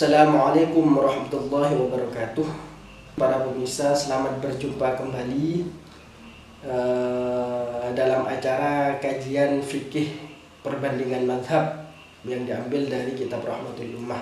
Assalamualaikum warahmatullahi wabarakatuh. Para pemirsa, selamat berjumpa kembali dalam acara kajian fikih perbandingan mazhab yang diambil dari kitab Rahmatul Ummah.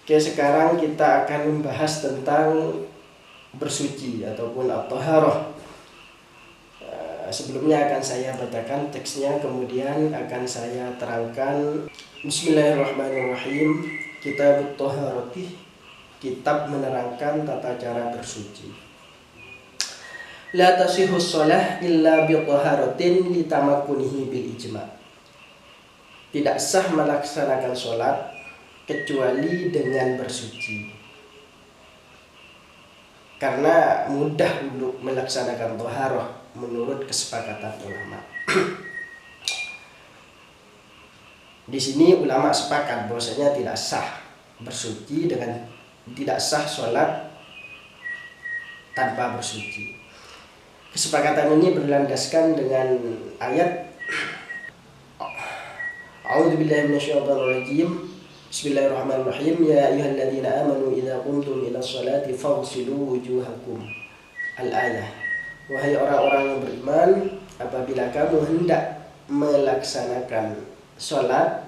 Oke, sekarang kita akan membahas tentang bersuci ataupun at-taharah. Sebelumnya akan saya bacakan teksnya, kemudian akan saya terangkan. Bismillahirrahmanirrahim. Kitab Taharati, kitab menerangkan tata cara bersuci. La tasihus shalah illa bi taharatin litamakunihi bil ijma'. Tidak sah melaksanakan sholat kecuali dengan bersuci, karena mudah untuk melaksanakan taharah menurut kesepakatan ulama. Di sini ulama sepakat bahwasanya tidak sah bersuci dengan tidak sah sholat tanpa bersuci. Kesepakatan ini berlandaskan dengan ayat A'udzubillahi minasyaitonirrajim. Bismillahirrahmanirrahim. Ya ayyuhalladzina amanu idza qumtum ila sholati faghsilu wujuhakum. Al-ayah. Wahai orang-orang yang beriman, apabila kamu hendak melaksanakan sholat,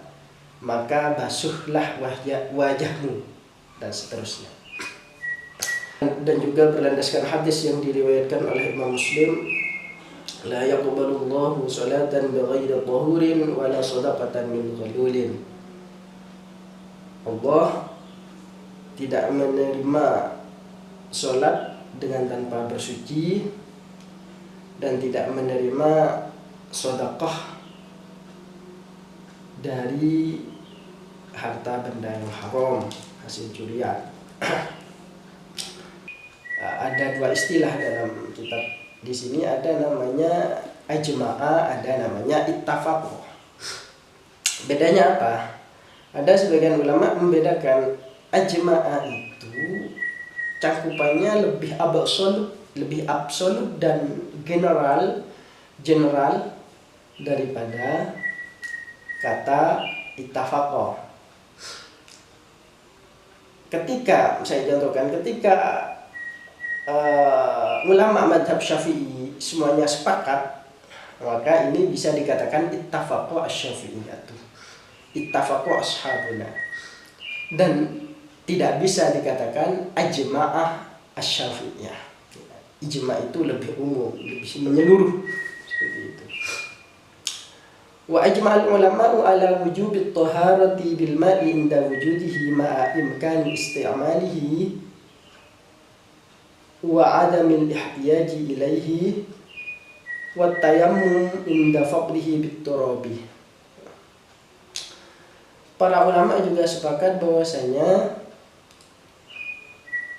maka basuhlah wajahmu, dan seterusnya. Dan juga berlandaskan hadis yang diriwayatkan oleh Imam Muslim, la yaqbalullahu sholatan bighairi tahurin wala shadaqatan min ghululin. Allah tidak menerima sholat dengan tanpa bersuci, dan tidak menerima sedekah dari harta benda yang haram, hasil curian. Ada dua istilah dalam kitab di sini, ada namanya ajma'a, ada namanya ittafaq. Bedanya apa? Ada sebagian ulama membedakan ajma'a itu cakupannya lebih absolut dan general daripada kata ittafaqah. Ketika saya contohkan, ketika ulama madhab Syafi'i semuanya sepakat, maka ini bisa dikatakan ittafaqah asy-syafi'iyyah, ittafaqah ashabuna, dan tidak bisa dikatakan ajma'ah asy-syafi'iyyah. Ijma' itu lebih umum, lebih menyeluruh, seperti itu. Wa ajma'al ulama'u ala wujubi at-taharati bil ma'i inda wujudihi ma'a imkani isti'malihi wa 'adamil ihtiyaji ilaihi wa tayammum inda faqdihi bit turabi. Para ulama juga sepakat bahwasanya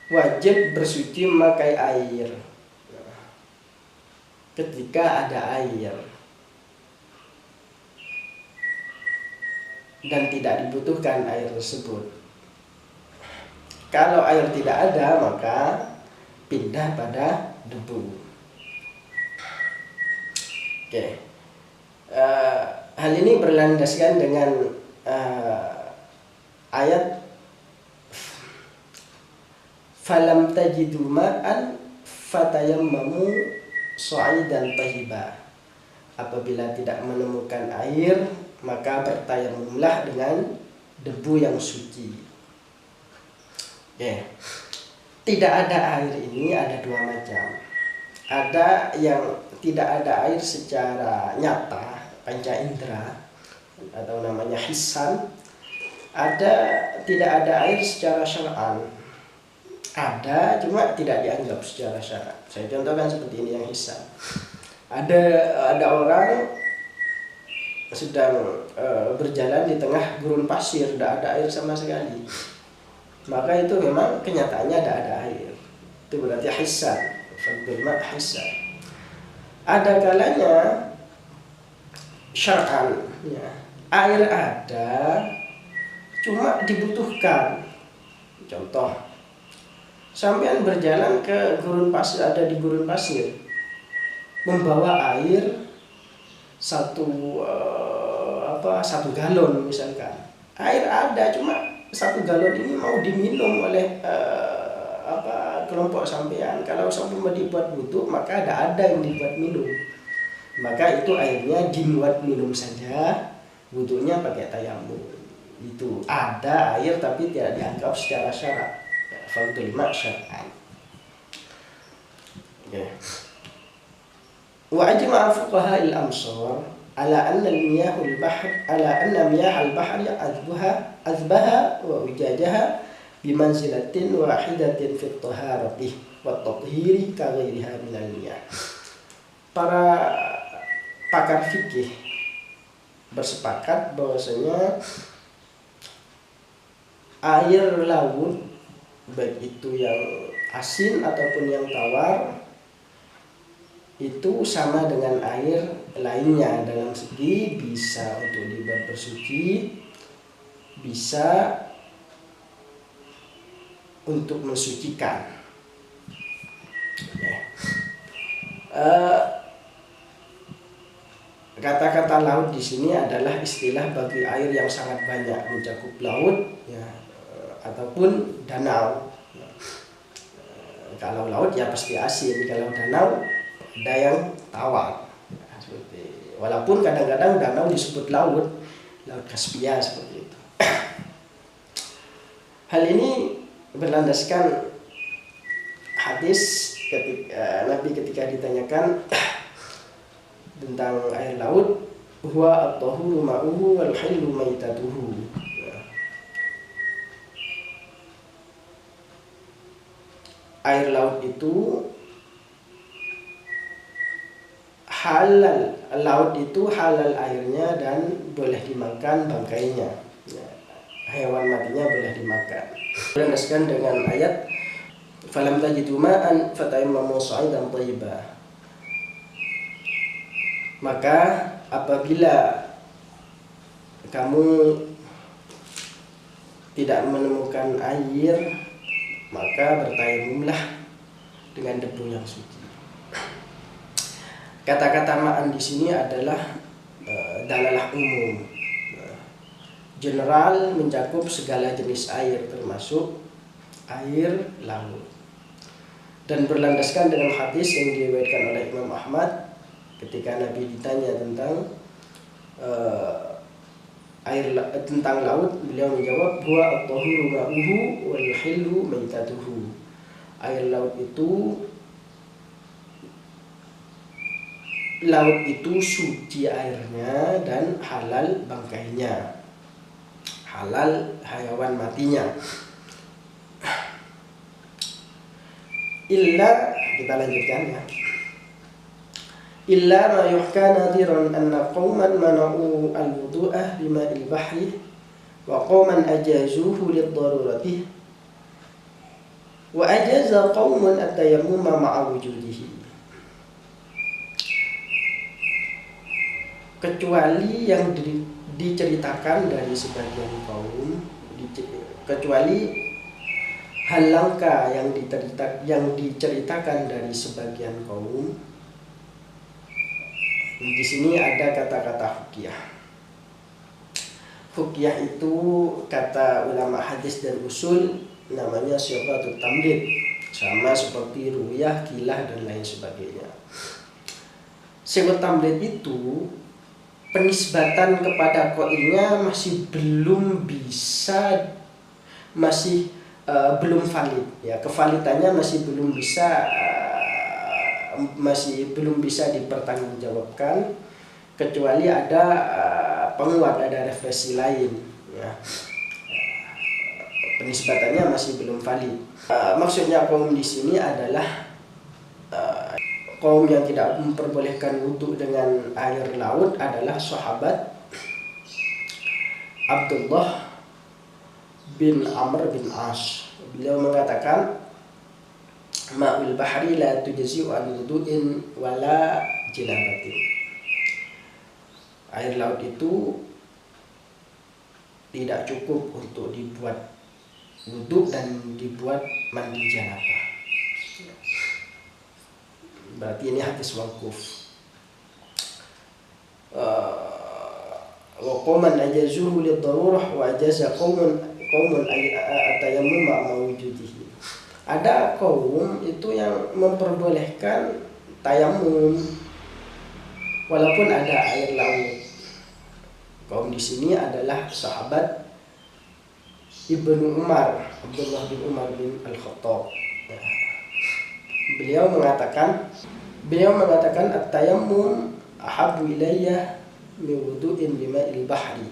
wajib bersuci memakai air ketika ada air, dan tidak dibutuhkan air tersebut. Kalau air tidak ada, maka pindah pada debu. Oke. Hal ini berlandaskan dengan ayat falam tajidu ma'an fatayammamu sha'idan thayyiba. Apabila tidak menemukan air, maka bertayamumlah dengan debu yang suci. Tidak ada air ini ada dua macam. Ada yang tidak ada air secara nyata, panca indera, atau namanya hissan. Ada tidak ada air secara syar'an. Ada, cuma tidak dianggap secara syar'an. Saya contohkan seperti ini yang hissan. Ada orang sedang berjalan di tengah gurun pasir, tidak ada air sama sekali, maka itu memang kenyataannya tidak ada air. Itu berarti hissan, fadlul ma' hissan. Ada kalanya syar'an, ya, air ada, cuma dibutuhkan. Contoh, sampean berjalan ke gurun pasir, ada di gurun pasir, membawa air satu galon misalkan. Air ada, cuma 1 galon ini mau diminum oleh kelompok sampean. Kalau sampai dibuat wudhu, maka ada yang dibuat minum. Maka itu airnya dibuat minum saja, wudhunya pakai tayamum. Itu ada air tapi tidak dianggap secara syarat. Fardul ma' syar'an. Wa ajma'a fuqaha al-amsar ala anna miyah al-bahri azbaha wa ujajaha bimanzilatin wahidatin fit taharati wa tathhiri ka ghairiha minal miyah. Para pakar fikih bersepakat bahwasanya air laut, baik itu yang asin ataupun yang tawar, itu sama dengan air lainnya dalam segi bisa untuk dibuat bersuci, bisa untuk mensucikan. Kata-kata laut di sini adalah istilah bagi air yang sangat banyak mencakup laut, ya, ataupun danau. Kalau laut ya pasti asin, kalau danau ada yang tawar. Walaupun kadang-kadang danau disebut laut Kaspia seperti itu. Hal ini berlandaskan hadis Nabi ketika ditanyakan tentang air laut, huwa at-tahuru ma'uhu wal hillu maitatuhu. Air laut itu halal, laut itu halal airnya dan boleh dimakan bangkainya. Hewan matinya boleh dimakan. Berlandaskan dengan ayat falam tajidu ma'an fatayammamu sa'idan thayyiban. Maka apabila kamu tidak menemukan air, maka bertayamumlah dengan debu yang suci. Kata-kata ma'an di sini adalah dalalah umum. General mencakup segala jenis air termasuk air laut. Dan berlandaskan dengan hadis yang diriwayatkan oleh Imam Ahmad ketika Nabi ditanya tentang tentang laut, beliau menjawab huwa at-tahuru ma'uhu wal hillu maitatuhu. Air laut itu suci airnya dan halal bangkainya, halal hayawan matinya. Illa, kita lanjutkan ya. Illa ma yuhka nadiran anna qauman mana'u al-wudu'ah bima'il bahri wa qauman ajazuhu lid-darurati wa ajaza qauman at-tayammuma ma'a wujudihi. Kecuali yang diceritakan dari sebagian kaum, kecuali hal langka yang diceritakan dari sebagian kaum. Di sini ada kata-kata hukiyah. Hukiyah itu kata ulama hadis dan usul namanya syubhatut tamrid, sama seperti ru'yah, kilah dan lain sebagainya. Syubhat tamrid itu penisbatan kepada qailnya masih belum valid ya, kevalidannya masih belum bisa dipertanggungjawabkan, kecuali ada penguat, ada referensi lain ya. Penisbatannya masih belum valid. Maksudnya kaum di sini adalah kaum yang tidak memperbolehkan wudhu dengan air laut adalah sahabat Abdullah bin Amr bin As. Beliau mengatakan ma'ul bahri la tujzi'u an wudu'in wala jinabatin. Air laut itu tidak cukup untuk dibuat wudhu dan dibuat mandi janabah. Berarti ini hadis mauquf. Wa qauman ajazuhu lid-darurah wa ajaza qauman qaumun at-tayammum ma'a mawjudihi. Ada kaum itu yang memperbolehkan tayamum walaupun ada air laut. Kaum di sini adalah sahabat Ibnu Umar, Abdullah bin Umar bin Al-Khattab. Ya. Beliau mengatakan at-tayammum ahabbu ilayya min wudu'in bima'il bahri.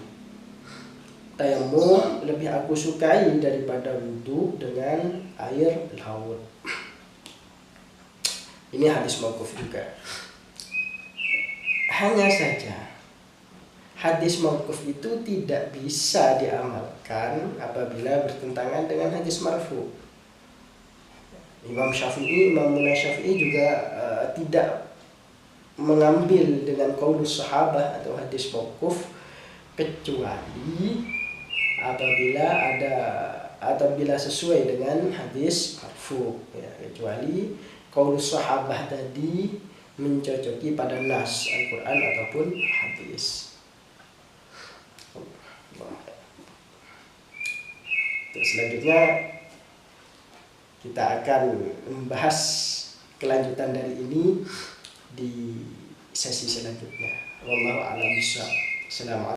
Tayammum lebih aku sukai daripada wudu dengan air laut. Ini hadis mauquf juga. Hanya saja hadis mauquf itu tidak bisa diamalkan apabila bertentangan dengan hadis marfu. Imam Muna Syafi'i juga tidak mengambil dengan qaulus sahabah atau hadis mauquf kecuali apabila sesuai dengan hadis marfu, ya, kecuali qaulus sahabah tadi mencocoki pada nas Al-Quran ataupun hadis. Terus selanjutnya kita akan membahas kelanjutan dari ini di sesi selanjutnya. Wallahu a'lam bishawab. Assalamualaikum.